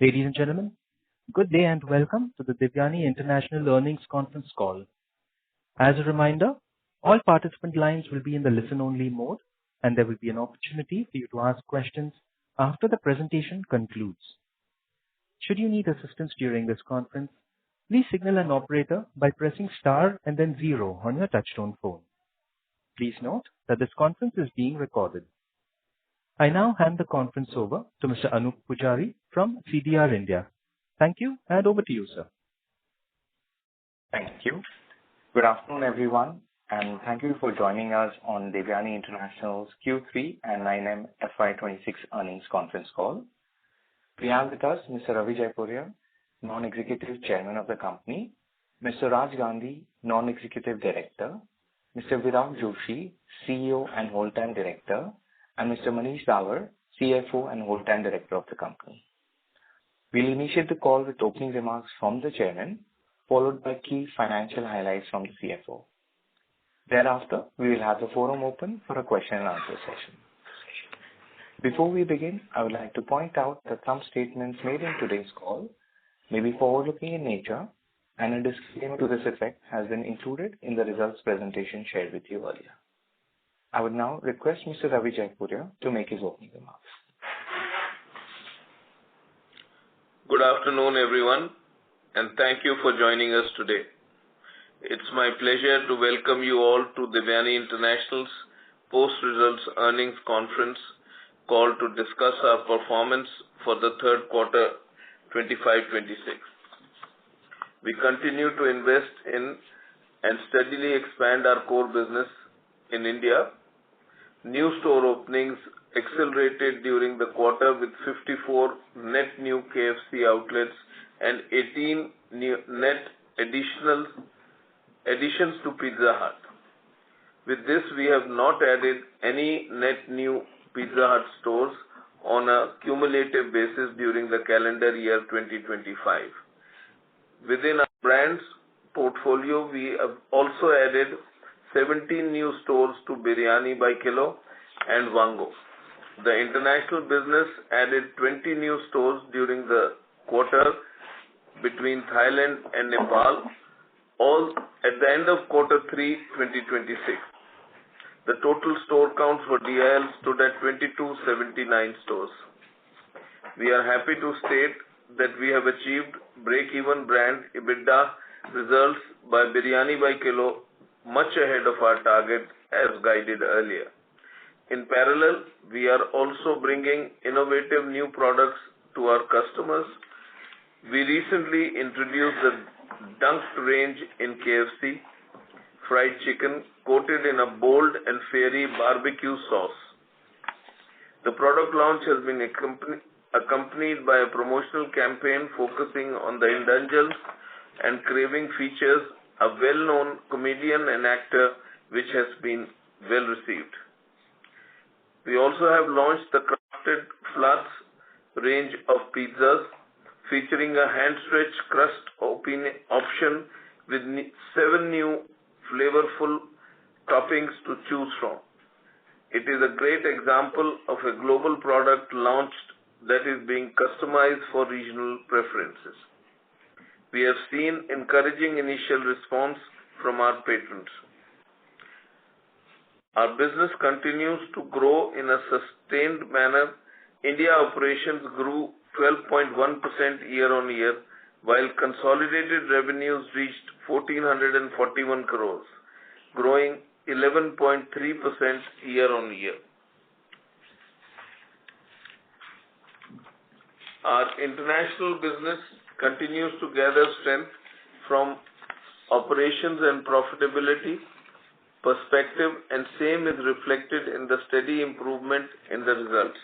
Ladies and gentlemen, good day and welcome to the Devyani International Earnings Conference Call. As a reminder, all participant lines will be in the listen-only mode, and there will be an opportunity for you to ask questions after the presentation concludes. Should you need assistance during this conference, please signal an operator by pressing star and then 0 on your touchtone phone. Please note that this conference is being recorded. I now hand the conference over to Mr. Anup Pujari from CDR India. Thank you, and over to you, sir. Thank you. Good afternoon, everyone, and thank you for joining us on Devyani International's Q3 and 9M FY26 earnings conference call. We have with us Mr. Ravi Jaipuria, Non-Executive Chairman of the company, Mr. Raj Gandhi, Non-Executive Director, Mr. Virag Joshi, CEO and Whole-Time Director, and Mr. Manish Dawar, CFO and Whole-Time Director of the company. We'll initiate the call with opening remarks from the Chairman, followed by key financial highlights from the CFO. Thereafter, we will have the forum open for a question and answer session. Before we begin, I would like to point out that some statements made in today's call may be forward-looking in nature, and a disclaimer to this effect has been included in the results presentation shared with you earlier. I would now request Mr. Ravi Jaipuria to make his opening remarks. Good afternoon, everyone, and thank you for joining us today. It's my pleasure to welcome you all to Devyani International's post-results earnings conference call to discuss our performance for the third quarter 25-26. We continue to invest in and steadily expand our core business in India. New store openings accelerated during the quarter with 54 net new KFC outlets and 18 net additions to Pizza Hut. With this, we have not added any net new Pizza Hut stores on a cumulative basis during the calendar year 2025. Within our brands portfolio, we have also added 17 new stores to Biryani by Kilo and Wango. The international business added 20 new stores during the quarter between Thailand and Nepal, all at the end of quarter 3, 2026. The total store count for DIL stood at 2279 stores. We are happy to state that we have achieved break-even brand EBITDA results by Biryani by Kilo much ahead of our target as guided earlier. In parallel, we are also bringing innovative new products to our customers. We recently introduced the Dunked range in KFC, fried chicken coated in a bold and fiery barbecue sauce. The product launch has been accompanied by a promotional campaign focusing on the indulgence and craving features, a well-known comedian and actor, which has been well received. We also have launched the Crafted Flats range of pizzas, featuring a hand-stretched crust option with 7 new flavorful toppings to choose from. It is a great example of a global product launched that is being customized for regional preferences. We have seen encouraging initial response from our patrons. Our business continues to grow in a sustained manner. India operations grew 12.1% year-on-year, while consolidated revenues reached 1,441 crores, growing 11.3% year-on-year. Our international business continues to gather strength from operations and profitability perspective, and same is reflected in the steady improvement in the results.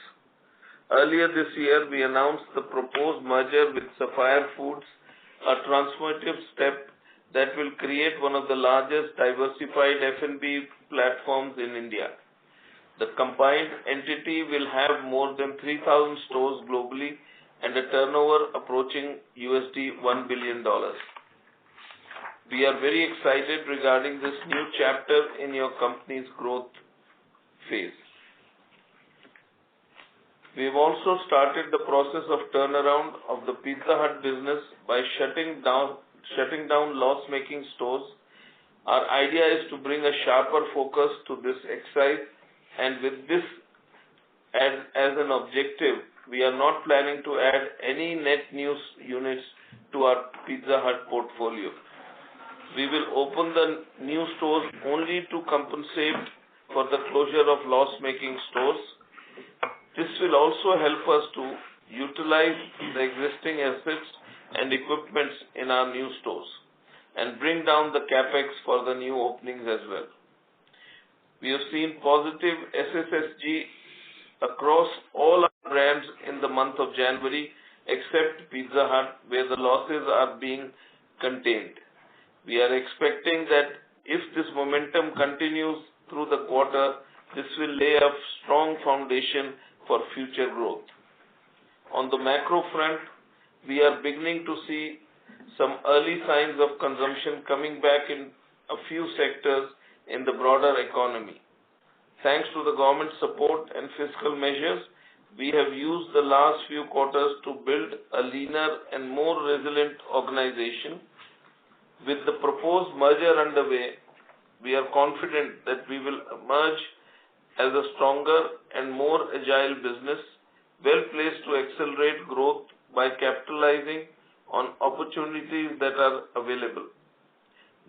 Earlier this year, we announced the proposed merger with Sapphire Foods, a transformative step that will create one of the largest diversified F&B platforms in India. The combined entity will have more than 3,000 stores globally and a turnover approaching $1 billion. We are very excited regarding this new chapter in your company's growth phase. We have also started the process of turnaround of the Pizza Hut business by shutting down loss-making stores. Our idea is to bring a sharper focus to this exercise, and with this as an objective, we are not planning to add any net new units to our Pizza Hut portfolio. We will open the new stores only to compensate for the closure of loss-making stores. This will also help us to utilize the existing assets and equipments in our new stores and bring down the capex for the new openings as well. We have seen positive SSSG across all our brands in the month of January, except Pizza Hut, where the losses are being contained. We are expecting that if this momentum continues through the quarter, this will lay a strong foundation for future growth. On the macro front, we are beginning to see some early signs of consumption coming back in a few sectors in the broader economy. Thanks to the government support and fiscal measures, we have used the last few quarters to build a leaner and more resilient organization. With the proposed merger underway, we are confident that we will emerge as a stronger and more agile business, well placed to accelerate growth by capitalizing on opportunities that are available.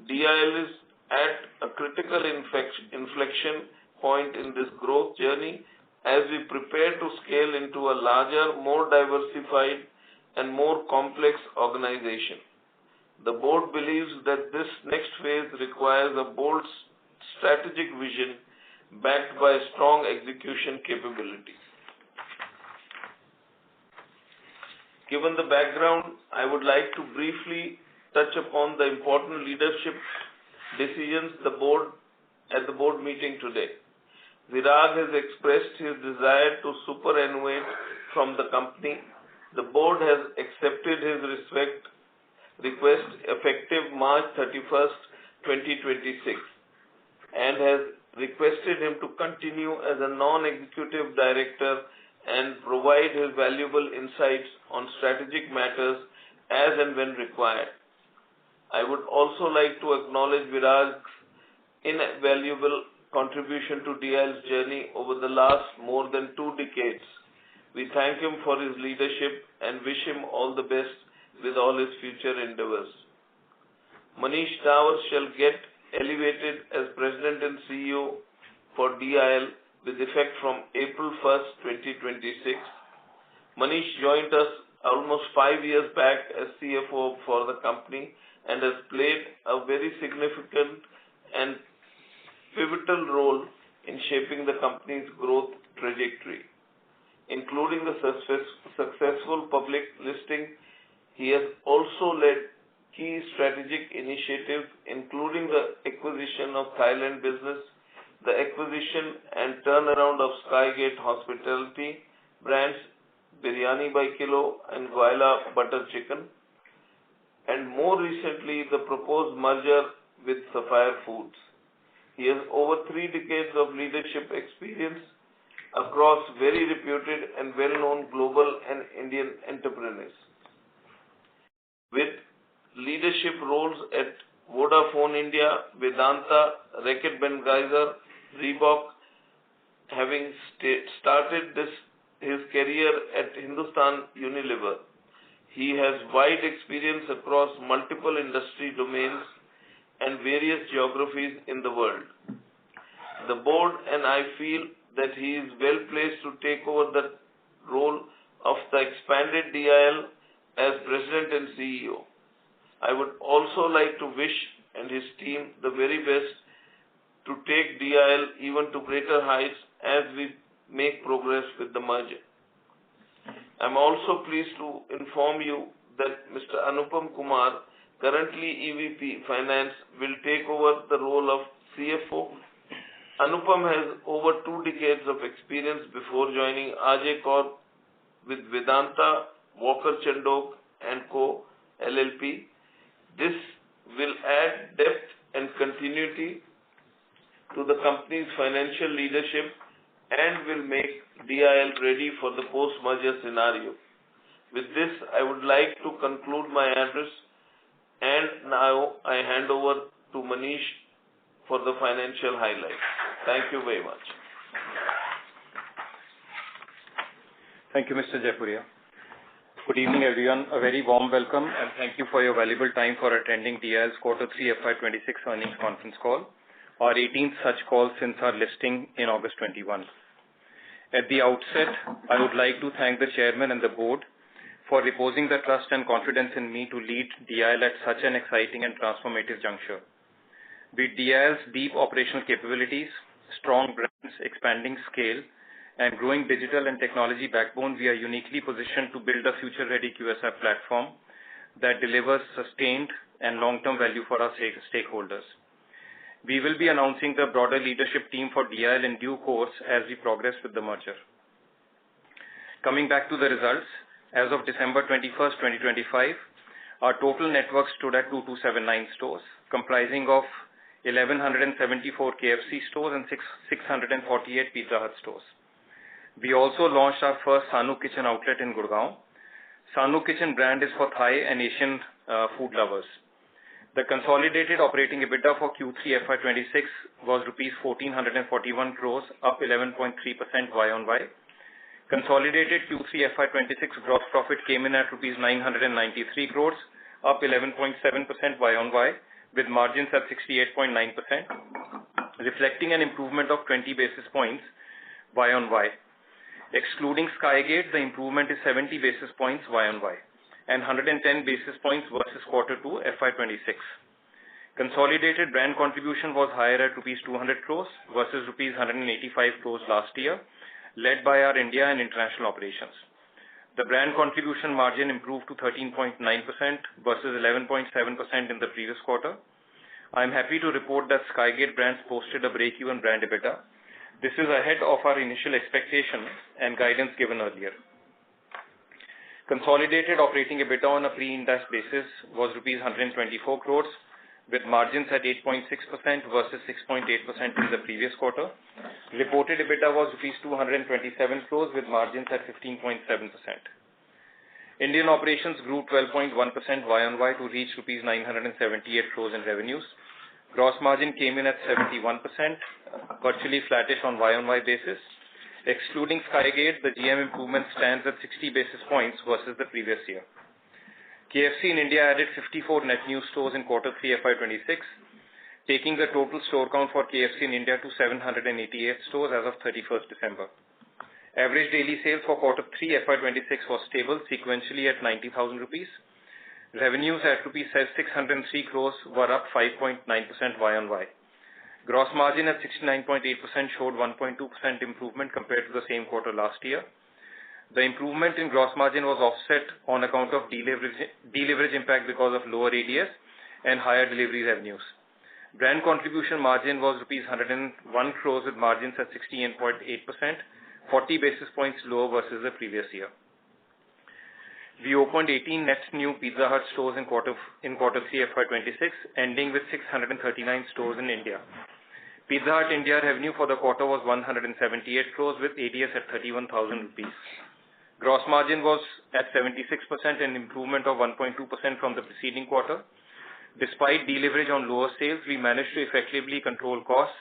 DIL is at a critical inflection point in this growth journey as we prepare to scale into a larger, more diversified and more complex organization. The board believes that this next phase requires a bold strategic vision backed by strong execution capability. Given the background, I would like to briefly touch upon the important leadership decisions at the board meeting today. Virag has expressed his desire to superannuate from the company. The board has accepted his request effective March 31st, 2026, and has requested him to continue as a non-executive director and provide his valuable insights on strategic matters as and when required. I would also like to acknowledge Virag's invaluable contribution to DIL's journey over the last more than 2 decades. We thank him for his leadership and wish him all the best with all his future endeavors. Manish Dawar shall get elevated as President and CEO for DIL with effect from April 1st, 2026. Manish joined us almost 5 years back as CFO for the company and has played a very significant and pivotal role in shaping the company's growth trajectory. Including the successful public listing, he has also led key strategic initiatives, including the acquisition of Thailand business, the acquisition and turnaround of Skygate Hospitality brands, Biryani by Kilo and Goila Butter Chicken, and more recently the proposed merger with Sapphire Foods. He has over 3 decades of leadership experience across very reputed and well-known global and Indian entrepreneurs. With leadership roles at Vodafone India, Vedanta, Reckitt Benckiser, Reebok, having started his career at Hindustan Unilever. He has wide experience across multiple industry domains and various geographies in the world. The board and I feel that he is well placed to take over the role of the expanded DIL as President and CEO. I would also like to wish and his team the very best to take DIL even to greater heights as we make progress with the merger. I am also pleased to inform you that Mr. Anupam Kumar, currently EVP Finance, will take over the role of CFO. Anupam has over 2 decades of experience before joining AJ Corp with Vedanta, Walker Chandok and Co. LLP. This will add depth and continuity to the company's financial leadership and will make DIL ready for the post-merger scenario. With this, I would like to conclude my address, and now I hand over to Manish for the financial highlights. Thank you very much. Thank you, Mr. Jaipuria. Good evening, everyone. A very warm welcome and thank you for your valuable time for attending DIL's Quarter 3 FY26 earnings conference call, our 18th such call since our listing in August 21. At the outset, I would like to thank the chairman and the board for reposing the trust and confidence in me to lead DIL at such an exciting and transformative juncture. With DIL's deep operational capabilities, strong brands, expanding scale, and growing digital and technology backbone, we are uniquely positioned to build a future-ready QSR platform that delivers sustained and long-term value for our stakeholders. We will be announcing the broader leadership team for DIL in due course as we progress with the merger. Coming back to the results, as of December 21st, 2025, our total network stood at 2279 stores, comprising of 1174 KFC stores and 648 Pizza Hut stores. We also launched our first Sanu Kitchen outlet in Gurgaon. Sanu Kitchen brand is for Thai and Asian food lovers. The consolidated operating EBITDA for Q3 FY26 was rupees 1,441 crores, up 11.3% Y-on-Y. Consolidated Q3 FY26 gross profit came in at rupees 993 crores, up 11.7% Y-on-Y, with margins at 68.9%, reflecting an improvement of 20 basis points Y-on-Y. Excluding Skygate, the improvement is 70 basis points Y-on-Y and 110 basis points versus Q2 FY26. Consolidated brand contribution was higher at rupees 200 crores versus rupees 185 crores last year, led by our India and international operations. The brand contribution margin improved to 13.9% versus 11.7% in the previous quarter. I am happy to report that Skygate brands posted a break-even brand EBITDA. This is ahead of our initial expectation and guidance given earlier. Consolidated operating EBITDA on a pre-Ind AS basis was rupees 124 crores, with margins at 8.6% versus 6.8% in the previous quarter. Reported EBITDA was rupees 227 crores, with margins at 15.7%. Indian operations grew 12.1% Y-on-Y to reach rupees 978 crores in revenues. Gross margin came in at 71%, virtually flattish on Y-on-Y basis. Excluding Skygate, the GM improvement stands at 60 basis points versus the previous year. KFC in India added 54 net new stores in Quarter 3 FY26, taking the total store count for KFC in India to 788 stores as of 31st December. Average daily sales for Quarter 3 FY26 was stable sequentially at 90,000 rupees. Revenues at rupees 603 crores were up 5.9% Y-on-Y. Gross margin at 69.8% showed 1.2% improvement compared to the same quarter last year. The improvement in gross margin was offset on account of deleverage impact because of lower ADS and higher delivery revenues. Brand contribution margin was rupees 101 crores with margins at 68.8%, 40 basis points lower versus the previous year. We opened 18 net new Pizza Hut stores in Quarter 3 FY26, ending with 639 stores in India. Pizza Hut India revenue for the quarter was 178 crores with ADS at 31,000 rupees. Gross margin was at 76%, an improvement of 1.2% from the preceding quarter. Despite deleverage on lower sales, we managed to effectively control costs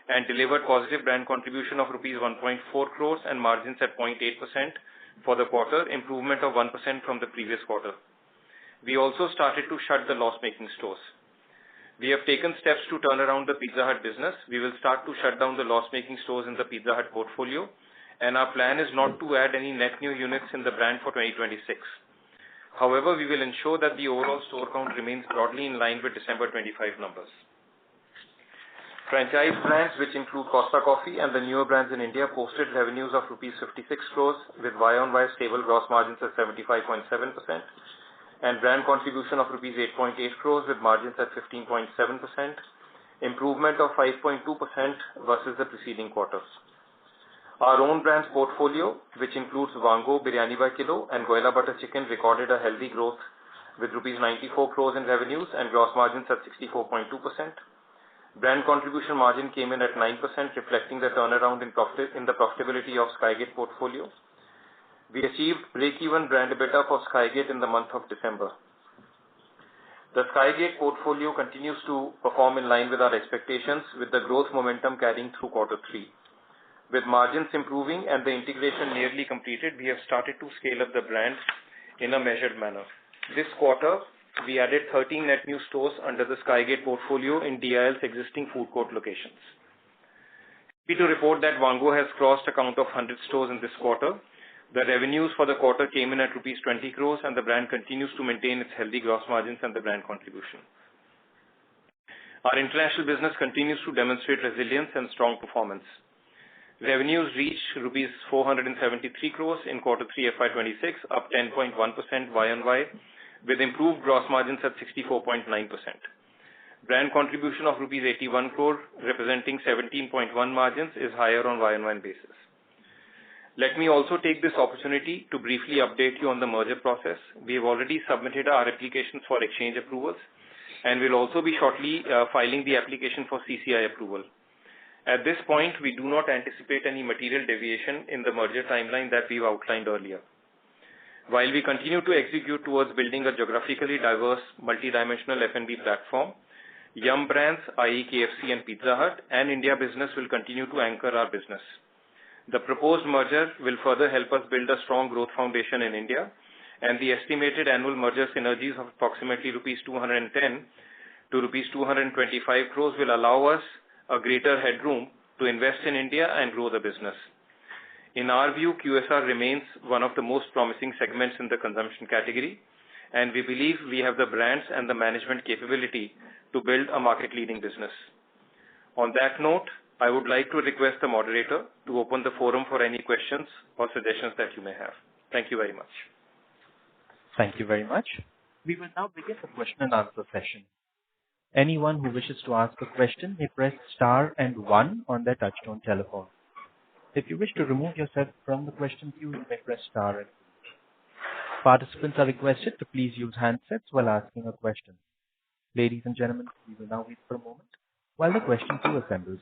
and delivered positive brand contribution of rupees 1.4 crores and margins at 0.8% for the quarter, improvement of 1% from the previous quarter. We also started to shut the loss-making stores. We have taken steps to turn around the Pizza Hut business. We will start to shut down the loss-making stores in the Pizza Hut portfolio, and our plan is not to add any net new units in the brand for 2026. However, we will ensure that the overall store count remains broadly in line with December 25 numbers. Franchise brands, which include Costa Coffee and the newer brands in India, posted revenues of rupees 56 crores with Y-on-Y stable gross margins at 75.7% and brand contribution of rupees 8.8 crores with margins at 15.7%, improvement of 5.2% versus the preceding quarters. Our own brands portfolio, which includes Vango, Biryani by Kilo and Goila Butter Chicken, recorded a healthy growth with rupees 94 crores in revenues and gross margins at 64.2%. Brand contribution margin came in at 9%, reflecting the turnaround in the profitability of Skygate portfolio. We achieved break-even brand EBITDA for Skygate in the month of December. The Skygate portfolio continues to perform in line with our expectations, with the growth momentum carrying through quarter 3. With margins improving and the integration nearly completed, we have started to scale up the brand in a measured manner. This quarter, we added 13 net new stores under the Skygate portfolio in DIL's existing food court locations. Happy to report that Vaango has crossed a count of 100 stores in this quarter. The revenues for the quarter came in at rupees 20 crores and the brand continues to maintain its healthy gross margins and the brand contribution. Our international business continues to demonstrate resilience and strong performance. Revenues reached rupees 473 crores in quarter 3 FY26, up 10.1% YOY, with improved gross margins at 64.9%. Brand contribution of rupees 81 crore, representing 17.1 margins, is higher on YOY basis. Let me also take this opportunity to briefly update you on the merger process. We have already submitted our applications for exchange approvals and will also be shortly filing the application for CCI approval. At this point, we do not anticipate any material deviation in the merger timeline that we've outlined earlier. While we continue to execute towards building a geographically diverse, multidimensional F&B platform, Yum Brands, i.e. KFC and Pizza Hut, and India business will continue to anchor our business. The proposed merger will further help us build a strong growth foundation in India, and the estimated annual merger synergies of approximately rupees 210 to rupees 225 crores will allow us a greater headroom to invest in India and grow the business. In our view, QSR remains one of the most promising segments in the consumption category, and we believe we have the brands and the management capability to build a market-leading business. On that note, I would like to request the moderator to open the forum for any questions or suggestions that you may have. Thank you very much. Thank you very much. We will now begin the question and answer session. Anyone who wishes to ask a question may press star and 1 on their touchtone telephone. If you wish to remove yourself from the question queue, you may press star and 2. Participants are requested to please use handsets while asking a question. Ladies and gentlemen, we will now wait for a moment while the question queue assembles.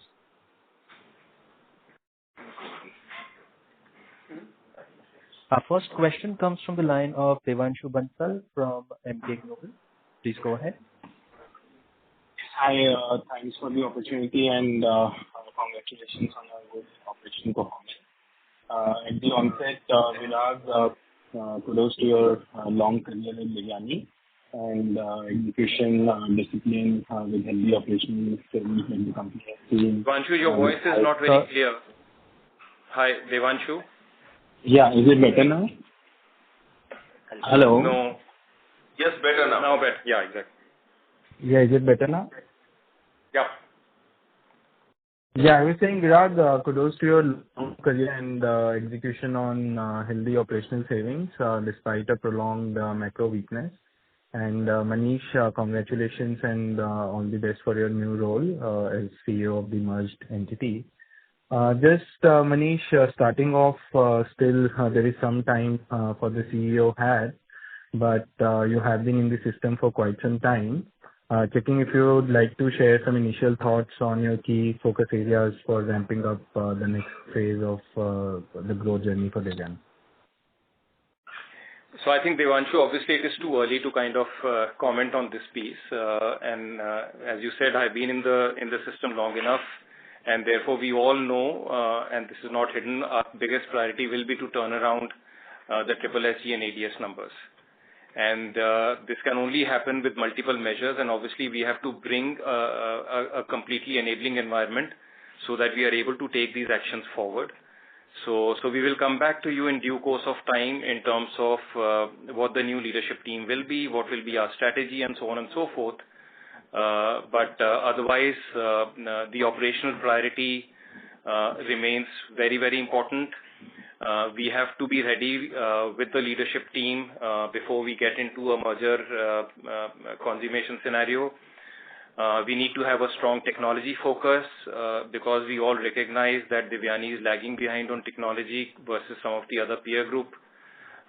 Our first question comes from the line of Devanshu Bansal from Emkay Global. Please go ahead. Hi, thanks for the opportunity and congratulations on a good operation performance. At the onset, Virag, kudos to your long career in Biryani and execution discipline with healthy operational skills in the company. Devanshu, your voice is not very clear. Hi, Devanshu. Yeah, is it better now? Hello? No. Yes, better now. Now better. Yeah, exactly. Yeah, is it better now? Yeah. Yeah, I was saying, Virag, kudos to your long career and execution on healthy operational savings despite a prolonged macro weakness. And Manish, congratulations and all the best for your new role as CEO of the merged entity. Manish, starting off, still there is some time for the CEO hat, but you have been in the system for quite some time. Checking if you would like to share some initial thoughts on your key focus areas for ramping up the next phase of the growth journey for Devyani. So I think, Devanshu, obviously it is too early to kind of comment on this piece. And as you said, I've been in the system long enough, and therefore we all know, and this is not hidden, our biggest priority will be to turn around the SSSG and ADS numbers. And this can only happen with multiple measures, and obviously we have to bring a completely enabling environment so that we are able to take these actions forward. So we will come back to you in due course of time in terms of what the new leadership team will be, what will be our strategy, and so on and so forth. But otherwise, the operational priority remains very, very important. We have to be ready with the leadership team before we get into a merger consummation scenario. We need to have a strong technology focus because we all recognize that Devyani is lagging behind on technology versus some of the other peer group.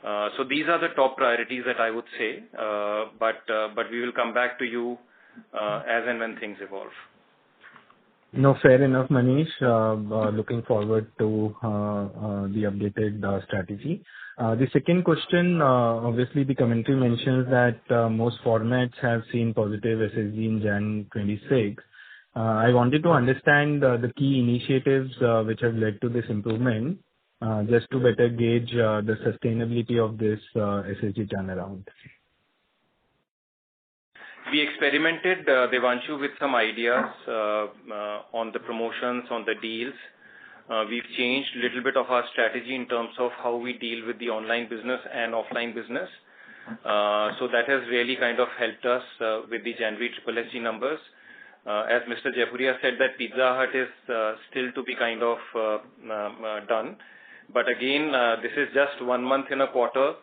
So these are the top priorities that I would say, but we will come back to you as and when things evolve. No, fair enough, Manish. Looking forward to the updated strategy. The second question, obviously the commentary mentions that most formats have seen positive SSG in Jan 26. I wanted to understand the key initiatives which have led to this improvement, just to better gauge the sustainability of this SSG turnaround. We experimented, Devanshu, with some ideas on the promotions, on the deals. We've changed a little bit of our strategy in terms of how we deal with the online business and offline business. So that has really kind of helped us with the January SSSG numbers. As Mr. Jaipuria said, that Pizza Hut is still to be kind of done. But again, this is just 1 month in a quarter.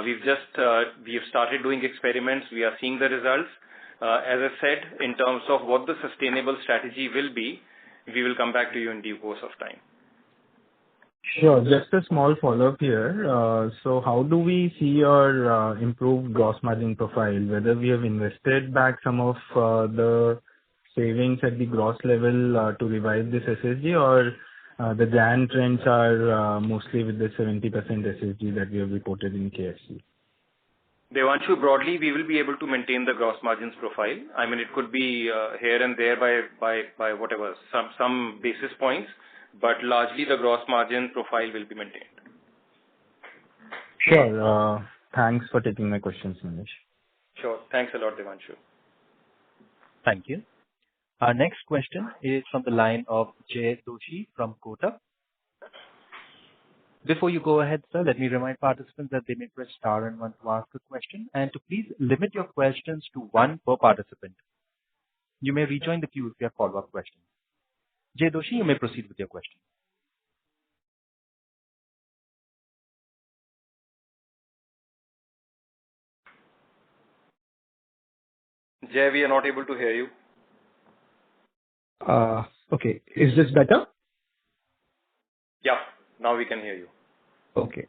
We've started doing experiments. We are seeing the results. As I said, in terms of what the sustainable strategy will be, we will come back to you in due course of time. Sure. Just a small follow-up here. So how do we see your improved gross margin profile? Whether we have invested back some of the savings at the gross level to revive this SSG, or the Jan trends are mostly with the 70% SSG that we have reported in KFC? Devanshu, broadly, we will be able to maintain the gross margins profile. I mean, it could be here and there by whatever, some basis points, but largely the gross margin profile will be maintained. Sure. Thanks for taking my questions, Manish. Sure. Thanks a lot, Devanshu. Thank you. Our next question is from the line of Jay Doshi from Kotak. Before you go ahead, sir, let me remind participants that they may press star and 1 to ask a question, and to please limit your questions to 1 per participant. You may rejoin the queue if you have follow-up questions. Jay Doshi, you may proceed with your question. Jay, we are not able to hear you. Okay. Is this better? Yeah, now we can hear you. Okay.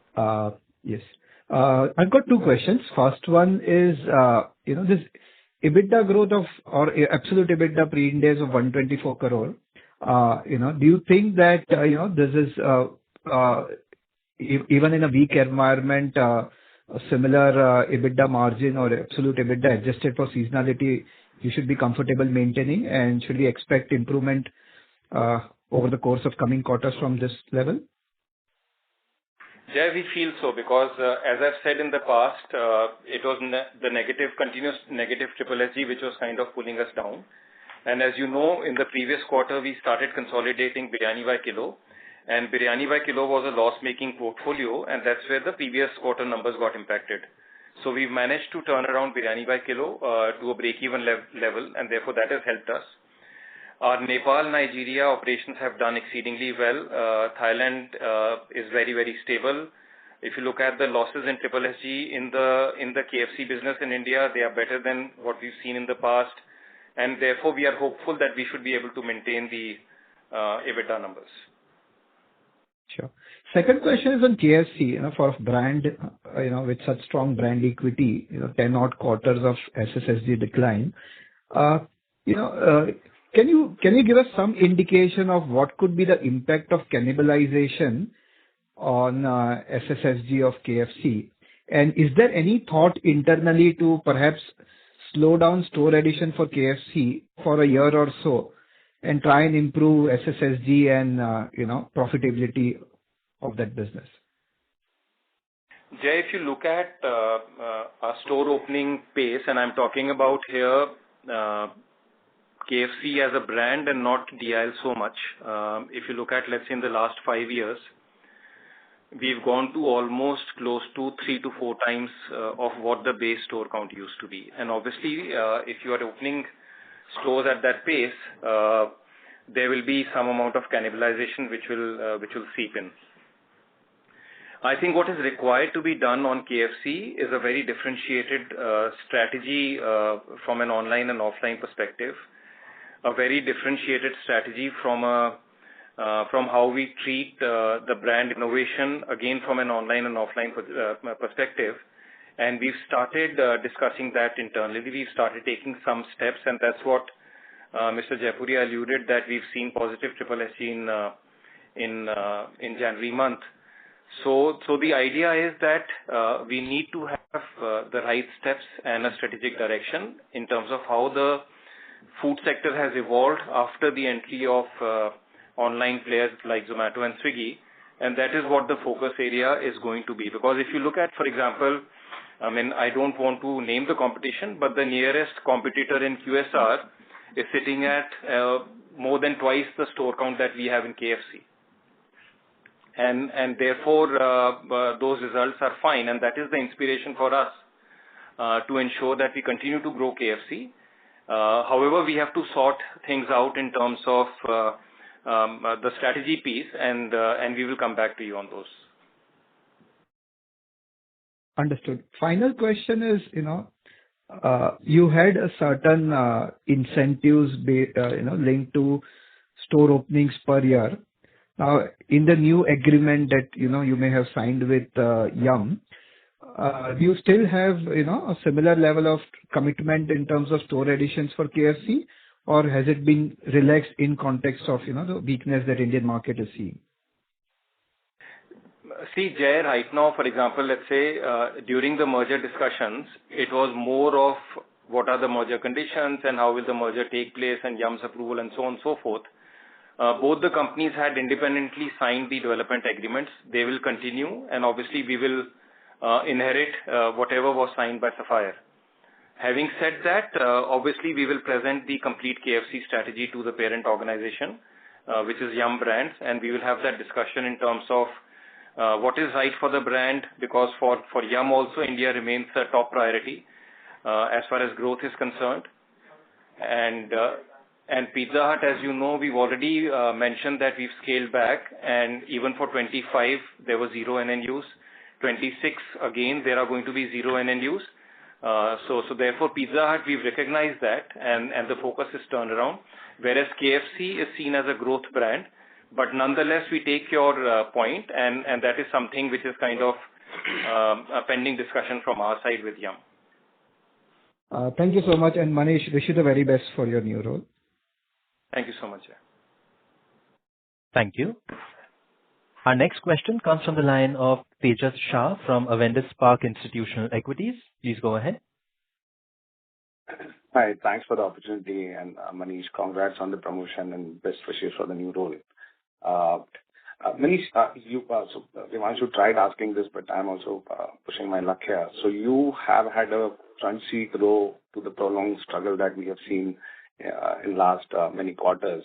Yes. I've got 2 questions. First one is, this EBITDA growth or absolute EBITDA pre-Ind AS of 124 crore, do you think that, this is, even in a weak environment, a similar EBITDA margin or absolute EBITDA adjusted for seasonality, you should be comfortable maintaining, and should we expect improvement over the course of coming quarters from this level? Jay, we feel so because, as I've said in the past, it was the continuous negative SSSG which was kind of pulling us down. And as you know, in the previous quarter, we started consolidating Biryani by Kilo, and Biryani by Kilo was a loss-making portfolio, and that's where the previous quarter numbers got impacted. So we've managed to turn around Biryani by Kilo to a break-even level, and therefore that has helped us. Our Nepal, Nigeria operations have done exceedingly well. Thailand is very, very stable. If you look at the losses in SSSG in the KFC business in India, they are better than what we've seen in the past, and therefore we are hopeful that we should be able to maintain the EBITDA numbers. Sure. Second question is on KFC, for a brand, with such strong brand equity, 10 odd quarters of SSSG decline. Can you give us some indication of what could be the impact of cannibalization on SSSG of KFC? And is there any thought internally to perhaps slow down store addition for KFC for a year or so and try and improve SSSG and, profitability of that business? Jay, if you look at our store opening pace, and I'm talking about here KFC as a brand and not DIL so much. If you look at, let's say, in the last 5 years, we've gone to almost close to 3 to 4 times of what the base store count used to be. And obviously, if you are opening stores at that pace, there will be some amount of cannibalization which will seep in. I think what is required to be done on KFC is a very differentiated strategy from an online and offline perspective. A very differentiated strategy from how we treat the brand innovation, again from an online and offline perspective. And we've started discussing that internally. We've started taking some steps, and that's what Mr. Jaipuri alluded that we've seen positive SSSG in January month. So the idea is that we need to have the right steps and a strategic direction in terms of how the food sector has evolved after the entry of online players like Zomato and Swiggy, and that is what the focus area is going to be. Because if you look at, for example, I mean, I don't want to name the competition, but the nearest competitor in QSR is sitting at more than twice the store count that we have in KFC. And therefore, those results are fine, and that is the inspiration for us to ensure that we continue to grow KFC. However, we have to sort things out in terms of the strategy piece, and we will come back to you on those. Understood. Final question is, you had a certain incentives, linked to store openings per year. Now, in the new agreement that, you may have signed with Yum, do you still have, a similar level of commitment in terms of store additions for KFC, or has it been relaxed in context of, the weakness that Indian market is seeing? See, Jay, right now, for example, let's say during the merger discussions, it was more of what are the merger conditions and how will the merger take place and Yum's approval and so on and so forth. Both the companies had independently signed the development agreements. They will continue, and obviously we will inherit whatever was signed by Sapphire. Having said that, obviously we will present the complete KFC strategy to the parent organization, which is Yum Brands, and we will have that discussion in terms of what is right for the brand, because for Yum also, India remains a top priority as far as growth is concerned. And Pizza Hut, as you know, we've already mentioned that we've scaled back, and even for 25, there were 0 NNUs. 26, again, there are going to be 0 NNUs. So therefore, Pizza Hut, we've recognized that, and the focus is turned around, whereas KFC is seen as a growth brand. But nonetheless, we take your point, and that is something which is kind of a pending discussion from our side with Yum. Thank you so much, and Manish, wish you the very best for your new role. Thank you so much. Thank you. Our next question comes from the line of Tejas Shah from Avendus Spark Institutional Equities. Please go ahead. Hi, thanks for the opportunity, and Manish, congrats on the promotion and best wishes for the new role. Manish, Devanshu tried asking this, but I'm also pushing my luck here. So you have had a front seat row to the prolonged struggle that we have seen in last many quarters.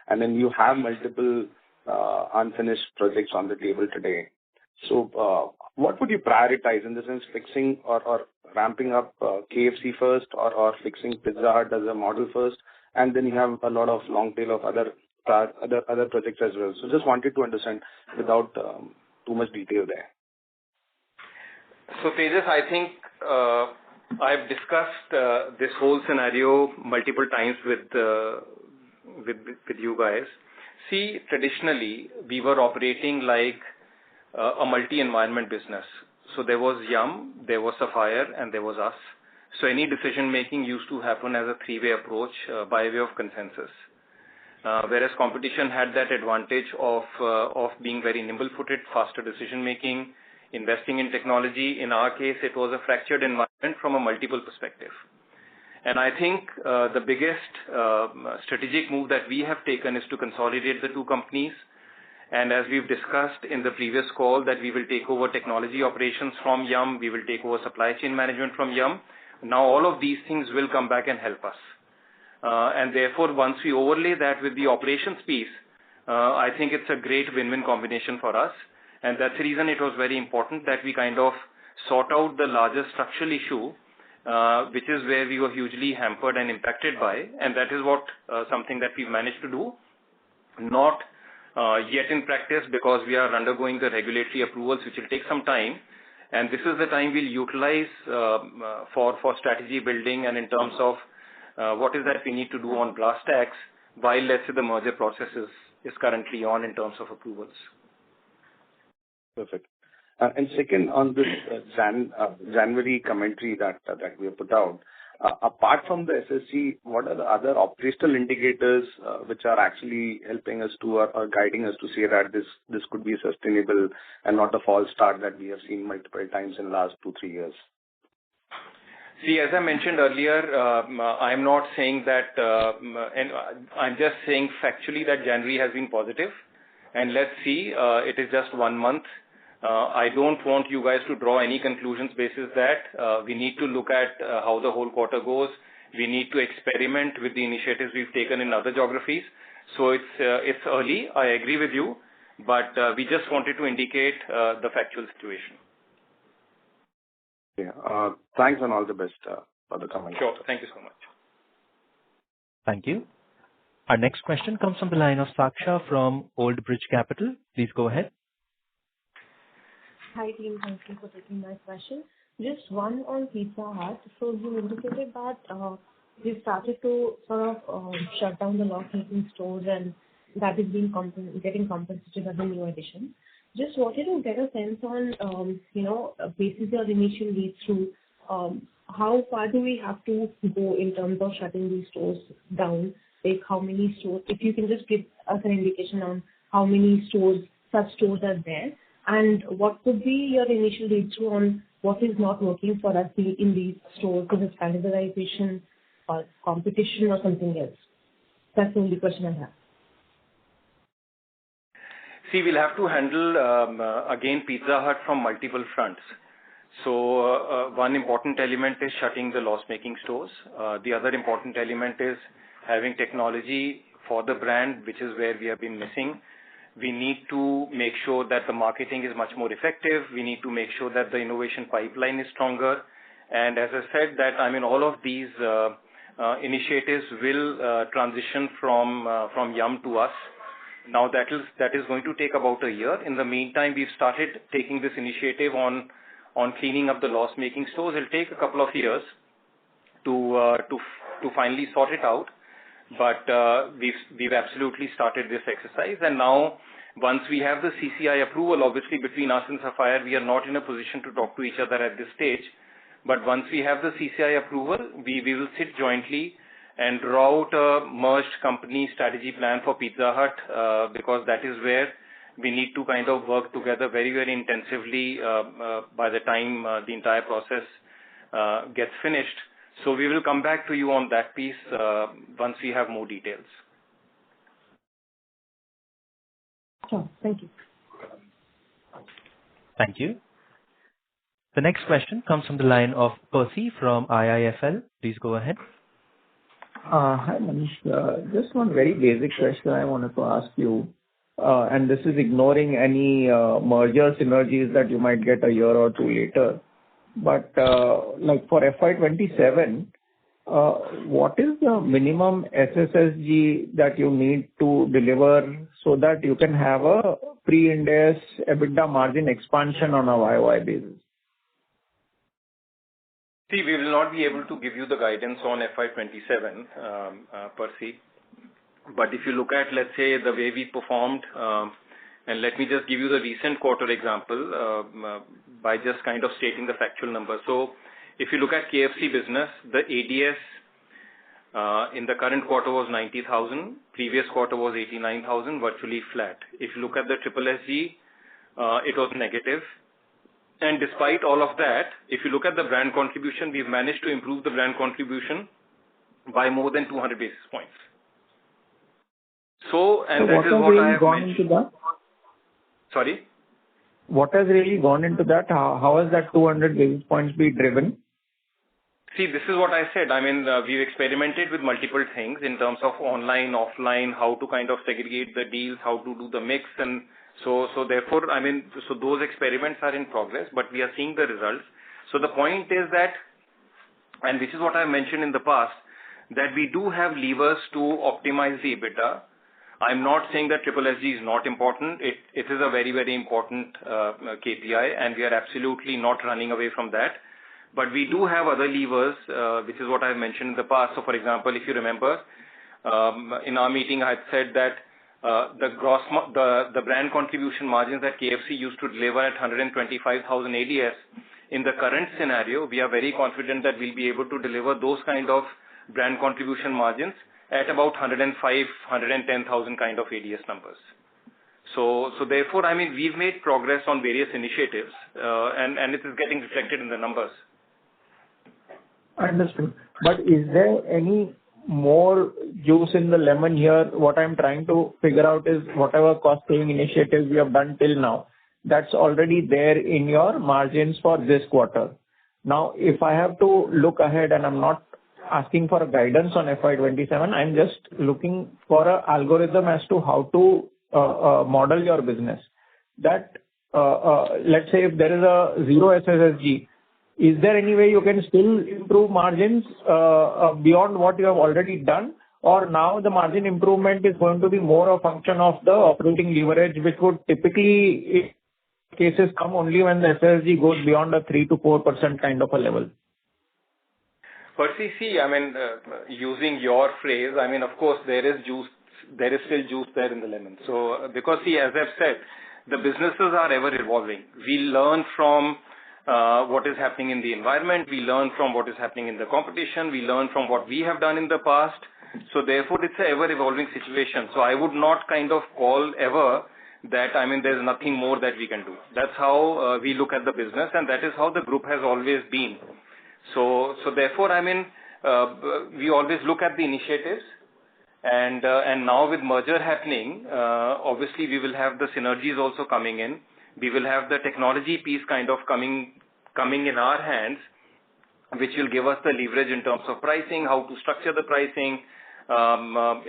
And then you have multiple unfinished projects on the table today. So what would you prioritize in the sense fixing or ramping up KFC first, or fixing Pizza Hut as a model first, and then you have a lot of long tail of other projects as well. So just wanted to understand without too much detail there. So Tejas, I think I've discussed this whole scenario multiple times with you guys. See, traditionally, we were operating like a multi-environment business. So there was Yum, there was Sapphire, and there was us. So any decision-making used to happen as a three-way approach by way of consensus. Whereas competition had that advantage of being very nimble-footed, faster decision-making, investing in technology. In our case, it was a fractured environment from a multiple perspective. And I think the biggest strategic move that we have taken is to consolidate the two companies. And as we've discussed in the previous call, that we will take over technology operations from Yum, we will take over supply chain management from Yum. Now all of these things will come back and help us. And therefore, once we overlay that with the operations piece, I think it's a great win-win combination for us. And that's the reason it was very important that we kind of sort out the larger structural issue, which is where we were hugely hampered and impacted by. And that is what something that we've managed to do. Not yet in practice, because we are undergoing the regulatory approvals, which will take some time. And this is the time we'll utilize for strategy building and in terms of what is that we need to do on brass tacks while, let's say, the merger process is currently on in terms of approvals. Perfect. And second, on this January commentary that we have put out, Apart from the SSG, what are the other operational indicators which are actually helping us to or guiding us to say that this could be sustainable and not a false start that we have seen multiple times in the last 2-3 years? See, as I mentioned earlier, I'm not saying that, and I'm just saying factually that January has been positive. And let's see, it is just 1 month. I don't want you guys to draw any conclusions basis that. We need to look at how the whole quarter goes. We need to experiment with the initiatives we've taken in other geographies. So it's early. I agree with you, but we just wanted to indicate the factual situation. Yeah. Thanks and all the best for the comment. Sure. Thank you so much. Thank you. Our next question comes from the line of Saksha from Old Bridge Capital. Please go ahead. Hi, team. Thank you for taking my question. Just one on Pizza Hut. So you indicated that you started to sort of shut down the loss-making stores, and that is getting compensated as a new addition. Just wanted to get a sense on, basis your initial read through, how far do we have to go in terms of shutting these stores down? Like how many stores, if you can just give us an indication on how many such stores are there, and what could be your initial read through on what is not working for us in these stores, because it's standardization or competition or something else. That's the only question I have. See, we'll have to handle, again, Pizza Hut from multiple fronts. So one important element is shutting the loss-making stores. The other important element is having technology for the brand, which is where we have been missing. We need to make sure that the marketing is much more effective. We need to make sure that the innovation pipeline is stronger. And as I said, that all of these initiatives will transition from Yum to us. Now that is going to take about a year. In the meantime, we've started taking this initiative on cleaning up the loss-making stores. It'll take a couple of years to finally sort it out. But we've absolutely started this exercise. And now, once we have the CCI approval, obviously between us and Sapphire, we are not in a position to talk to each other at this stage. But once we have the CCI approval, we will sit jointly and draw out a merged company strategy plan for Pizza Hut, because that is where we need to kind of work together very, very intensively by the time the entire process gets finished. So we will come back to you on that piece once we have more details. Sure. Thank you. Thank you. The next question comes from the line of Percy from IIFL. Please go ahead. Hi, Manish. Just one very basic question I wanted to ask you, and this is ignoring any merger synergies that you might get a year or two later. But like for FY27, what is the minimum SSSG that you need to deliver so that you can have a pre-Ind AS EBITDA margin expansion on a YOY basis? See, we will not be able to give you the guidance on FY27, Percy. But if you look at, let's say, the way we performed, and let me just give you the recent quarter example by just kind of stating the factual number. So if you look at KFC business, the ADS in the current quarter was 90,000, previous quarter was 89,000, virtually flat. If you look at the SSSG, it was negative. And despite all of that, if you look at the brand contribution, we've managed to improve the brand contribution by more than 200 basis points. So, and that is what I have mentioned. That? Sorry? What has really gone into that? How has that 200 basis points been driven? See, this is what I said. We've experimented with multiple things in terms of online, offline, how to kind of segregate the deals, how to do the mix. And so therefore, so those experiments are in progress, but we are seeing the results. So the point is that, and which is what I mentioned in the past, that we do have levers to optimize the EBITDA. I'm not saying that SSSG is not important. It is a very, very important KPI, and we are absolutely not running away from that. But we do have other levers, which is what I've mentioned in the past. So, for example, if you remember, in our meeting, I had said that the brand contribution margins that KFC used to deliver at 125,000 ADS, in the current scenario, we are very confident that we'll be able to deliver those kind of brand contribution margins at about 110,000 kind of ADS numbers. So therefore, I mean, we've made progress on various initiatives, and it is getting reflected in the numbers. Understood. But is there any more juice in the lemon here? What I'm trying to figure out is whatever cost saving initiatives we have done till now, that's already there in your margins for this quarter. Now, if I have to look ahead, and I'm not asking for a guidance on FY27, I'm just looking for an algorithm as to how to model your business. That let's say if there is a zero SSSG, is there any way you can still improve margins beyond what you have already done? Or now the margin improvement is going to be more a function of the operating leverage, which would typically in cases come only when the SSSG goes beyond a 3 to 4% kind of a level? Percy, see, I mean, using your phrase, I mean, of course, there is still juice there in the lemon. So, because see, as I've said, the businesses are ever evolving. We learn from what is happening in the environment. We learn from what is happening in the competition. We learn from what we have done in the past. So therefore, it's an ever evolving situation. So I would not kind of call ever that, I mean, there's nothing more that we can do. That's how we look at the business, and that is how the group has always been. So therefore, I mean, we always look at the initiatives, and now with merger happening, obviously we will have the synergies also coming in. We will have the technology piece kind of coming in our hands, which will give us the leverage in terms of pricing, how to structure the pricing,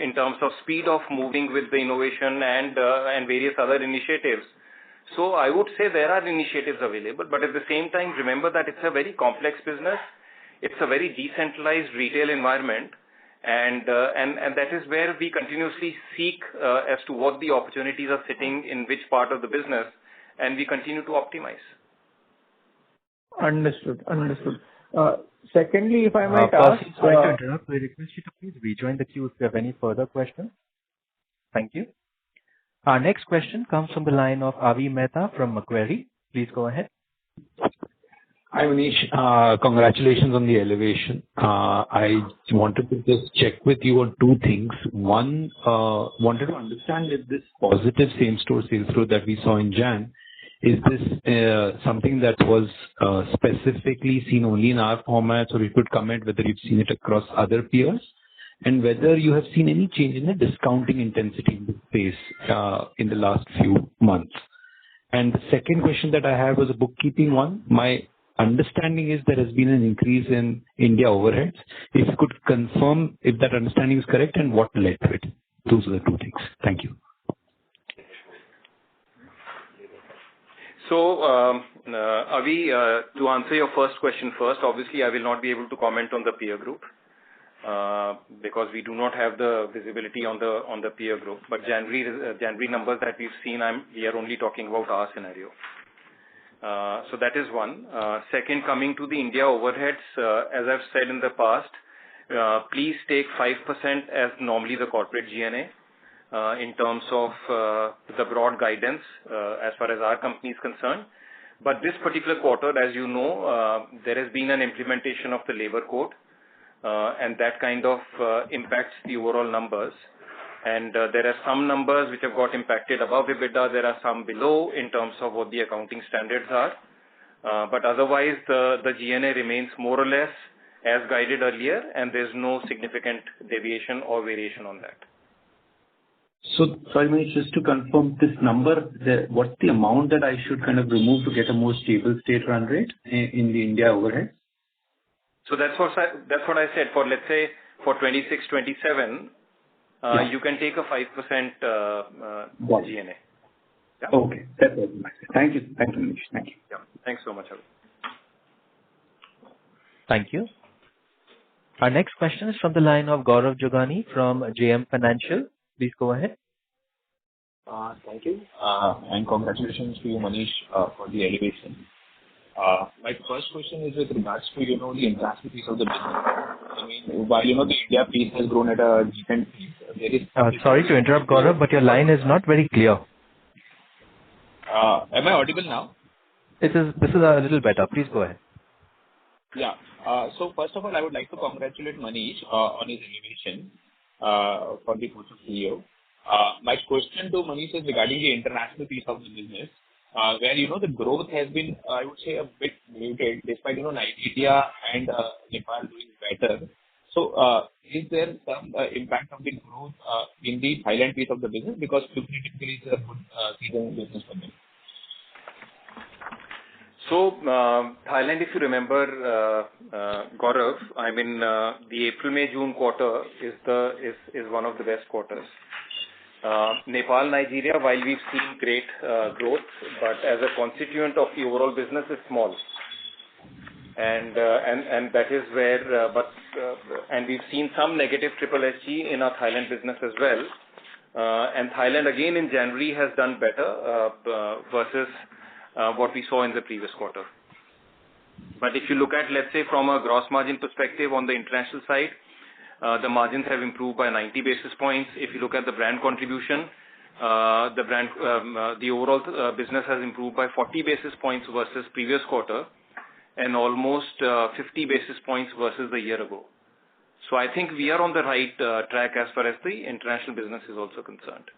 in terms of speed of moving with the innovation and various other initiatives. So I would say there are initiatives available, but at the same time, remember that it's a very complex business. It's a very decentralized retail environment, and that is where we continuously seek as to what the opportunities are sitting in which part of the business, and we continue to optimize. Understood. Secondly, if I might ask... Sorry to interrupt. We request you to please rejoin the queue if you have any further questions. Thank you. Our next question comes from the line of Avi Mehta from Macquarie. Please go ahead. Hi, Manish. Congratulations on the elevation. I wanted to just check with you on two things. One, wanted to understand if this positive same-store sales growth that we saw in Jan, is this something that was specifically seen only in our formats, or you could comment whether you've seen it across other peers, and whether you have seen any change in the discounting intensity in the space in the last few months. And the second question that I have was a bookkeeping one. My understanding is there has been an increase in India overheads. If you could confirm if that understanding is correct and what led to it. Those are the two things. Thank you. So, Avi, to answer your first question first, obviously I will not be able to comment on the peer group because we do not have the visibility on the peer group. But January numbers that we've seen, we are only talking about our scenario. So that is one. Second, coming to the India overheads, as I've said in the past, please take 5% as normally the corporate G&A. In terms of the broad guidance as far as our company is concerned. But this particular quarter, as you know, there has been an implementation of the labor code and that kind of impacts the overall numbers. And there are some numbers which have got impacted above EBITDA. There are some below in terms of what the accounting standards are. But otherwise, the G&A remains more or less as guided earlier, and there's no significant deviation or variation on that. So, sorry, Manish, just to confirm this number, what's the amount that I should kind of remove to get a more stable state run rate in the India overhead? So that's what I said. For, let's say, for 26, 27, you can take a 5% G&A. Yeah. Okay. That's all. Thank you. Thank you, Manish. Thank you. Yeah. Thanks so much, Avi. Thank you. Our next question is from the line of Gaurav Jogani from JM Financial. Please go ahead. Thank you. And congratulations to you, Manish, for the elevation. My first question is with regards to, the international piece of the business. I mean, while, the India piece has grown at a decent pace, there is... Sorry to interrupt, Gaurav, but your line is not very clear. Am I audible now? This is a little better. Please go ahead. Yeah. So first of all, I would like to congratulate Manish on his elevation for the post of CEO. My question to Manish is regarding the international piece of the business, where, the growth has been, I would say, a bit muted despite, Nigeria and Nepal doing better. So, is there some impact of the growth in the Thailand piece of the business? Because typically is a good season business for them. So, Thailand, if you remember, Gaurav, the April-May-June quarter is one of the best quarters. Nepal, Nigeria, while we've seen great growth, but as a constituent of the overall business, is small. And that is where, and we've seen some negative SSSG in our Thailand business as well. And Thailand again in January has done better versus what we saw in the previous quarter. But if you look at, let's say, from a gross margin perspective on the international side, the margins have improved by 90 basis points. If you look at the brand contribution, the overall business has improved by 40 basis points versus previous quarter, and almost 50 basis points versus the year ago. So I think we are on the right track as far as the international business is also concerned.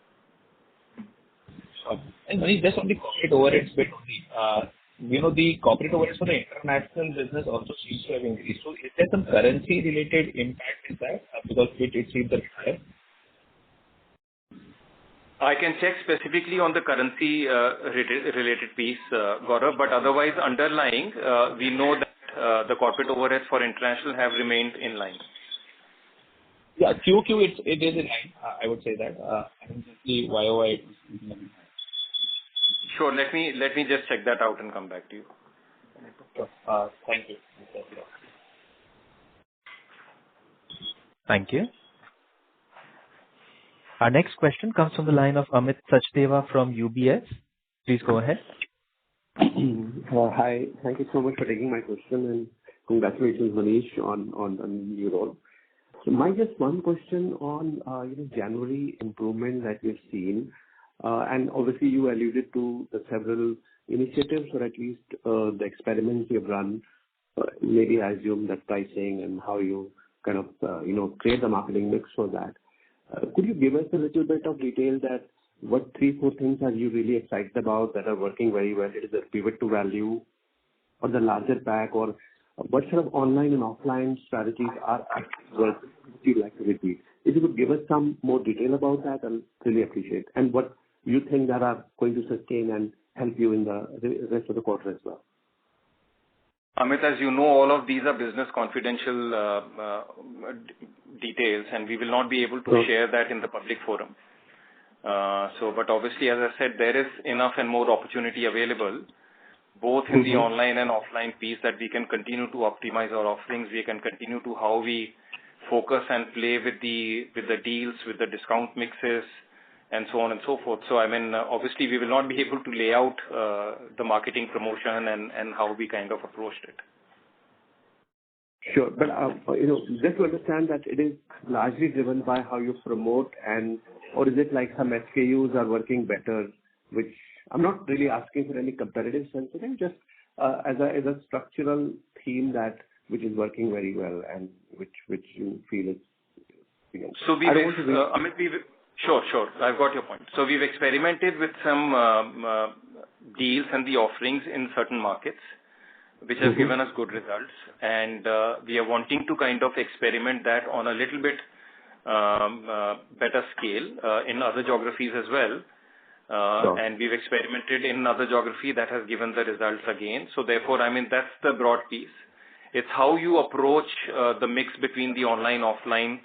And Manish, just on the corporate overheads bit only, the corporate overheads for the international business also seems to have increased. So is there some currency related impact in that because it seems that higher? I can check specifically on the currency related piece, Gaurav, but otherwise underlying, we know that the corporate overheads for international have remained in line. Yeah, QQ it is in line. I would say that. And just the YOY. Sure. Let me just check that out and come back to you. Sure. Thank you. Thank you. Our next question comes from the line of Amit Sachdeva from UBS. Please go ahead. Hi. Thank you so much for taking my question, and congratulations, Manish, on the new role. So my just one question on January improvement that we've seen, and obviously you alluded to the several initiatives or at least the experiments you've run. Maybe I assume that pricing and how you kind of create the marketing mix for that. Could you give us a little bit of detail that what 3-4 things are you really excited about that are working very well? It is a pivot to value or the larger pack, or what sort of online and offline strategies are working? Would you like to repeat? If you could give us some more detail about that, I'll really appreciate. And what you think that are going to sustain and help you in the rest of the quarter as well. Amit, as you know, all of these are business confidential details, and we will not be able to share that in the public forum. But obviously, as I said, there is enough and more opportunity available, both in the online and offline piece, that we can continue to optimize our offerings. We can continue to how we focus and play with the deals, with the discount mixes, and so on and so forth. So obviously, we will not be able to lay out the marketing promotion and how we kind of approached it. Sure, but just to understand that it is largely driven by how you promote, or is it like some SKUs are working better, which I'm not really asking for any competitive sensitive, just as a structural theme which is working very well and which you feel is. So Sure. I've got your point. So we've experimented with some deals and the offerings in certain markets, which have given us good results, and we are wanting to kind of experiment that on a little bit better scale in other geographies as well. And we've experimented in another geography that has given the results again. So therefore, that's the broad piece. It's how you approach the mix between the online, offline,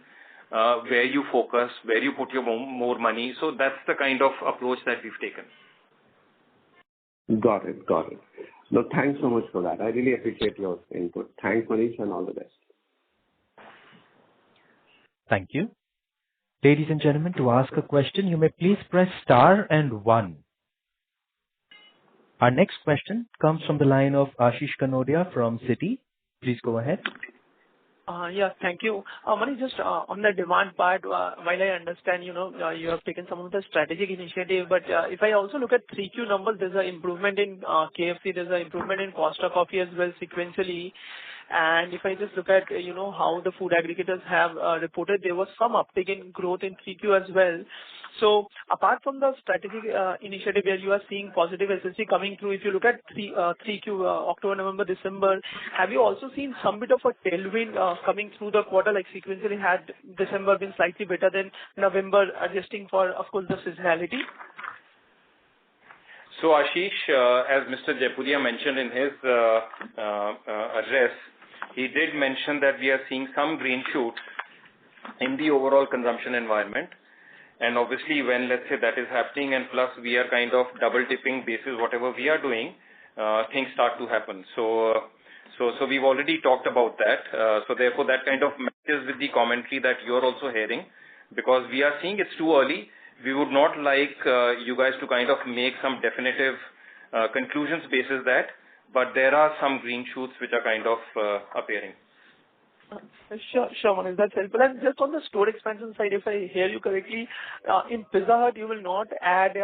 where you focus, where you put your more money. So that's the kind of approach that we've taken. Got it. No, thanks so much for that. I really appreciate your input. Thanks, Manish, and all the best. Thank you. Ladies and gentlemen, to ask a question, you may please press star and 1. Our next question comes from the line of Ashish Kanodia from Citi. Please go ahead. Yeah, thank you. Manish, just on the demand part, while I understand, you have taken some of the strategic initiative, but if I also look at 3Q numbers, there's an improvement in KFC, there's an improvement in Costa Coffee as well sequentially. And if I just look at, how the food aggregators have reported, there was some uptick in growth in 3Q as well. So apart from the strategic initiative where you are seeing positive SSG coming through, if you look at 3Q, October, November, December, have you also seen some bit of a tailwind coming through the quarter, like sequentially had December been slightly better than November, adjusting for, of course, the seasonality? So Ashish, as Mr. Jaipuria mentioned in his address, he did mention that we are seeing some green shoots in the overall consumption environment. And obviously, when, let's say, that is happening, and plus we are kind of double dipping basis whatever we are doing, things start to happen. So we've already talked about that. So therefore, that kind of matches with the commentary that you're also hearing, because we are seeing it's too early. We would not like you guys to kind of make some definitive conclusions basis that, but there are some green shoots which are kind of appearing. Sure, Manish, that's helpful. And just on the store expansion side, if I hear you correctly, in Pizza Hut, you will not add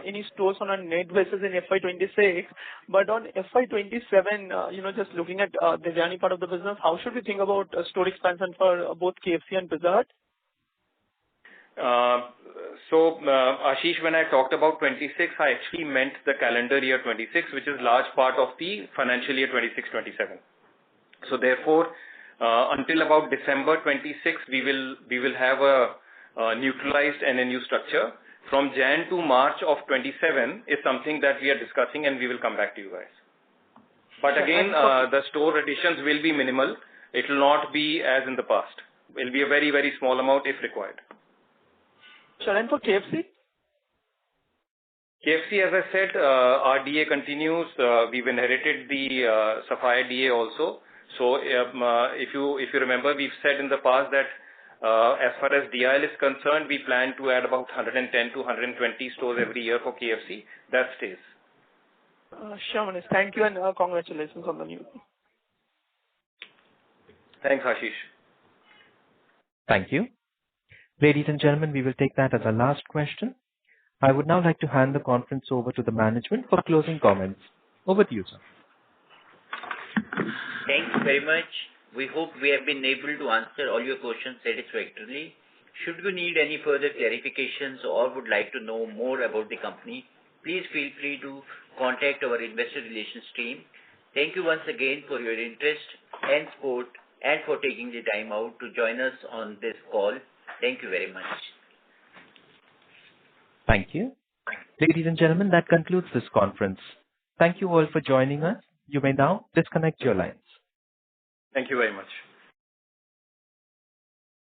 any stores on a net basis in FY26, but on FY27, just looking at the Biryani part of the business, how should we think about store expansion for both KFC and Pizza Hut? So, Ashish, when I talked about 26, I actually meant the calendar year 26, which is large part of the financial year 26-27. So therefore, until about December 26, we will have a neutralized and a new structure. From Jan to March of 27 is something that we are discussing, and we will come back to you guys. But again, the store additions will be minimal. It will not be as in the past. It will be a very, very small amount if required. Sure. And for KFC? KFC, as I said, our DA continues. We've inherited the Sapphire DA also. So if you remember, we've said in the past that as far as DIL is concerned, we plan to add about 110 to 120 stores every year for KFC. That stays. Sure, Manish. Thank you and congratulations on the news. Thanks, Ashish. Thank you. Ladies and gentlemen, we will take that as our last question. I would now like to hand the conference over to the management for closing comments. Over to you, sir. Thanks very much. We hope we have been able to answer all your questions satisfactorily. Should you need any further clarifications or would like to know more about the company, please feel free to contact our investor relations team. Thank you once again for your interest and support and for taking the time out to join us on this call. Thank you very much. Thank you. Ladies and gentlemen, that concludes this conference. Thank you all for joining us. You may now disconnect your lines. Thank you very much.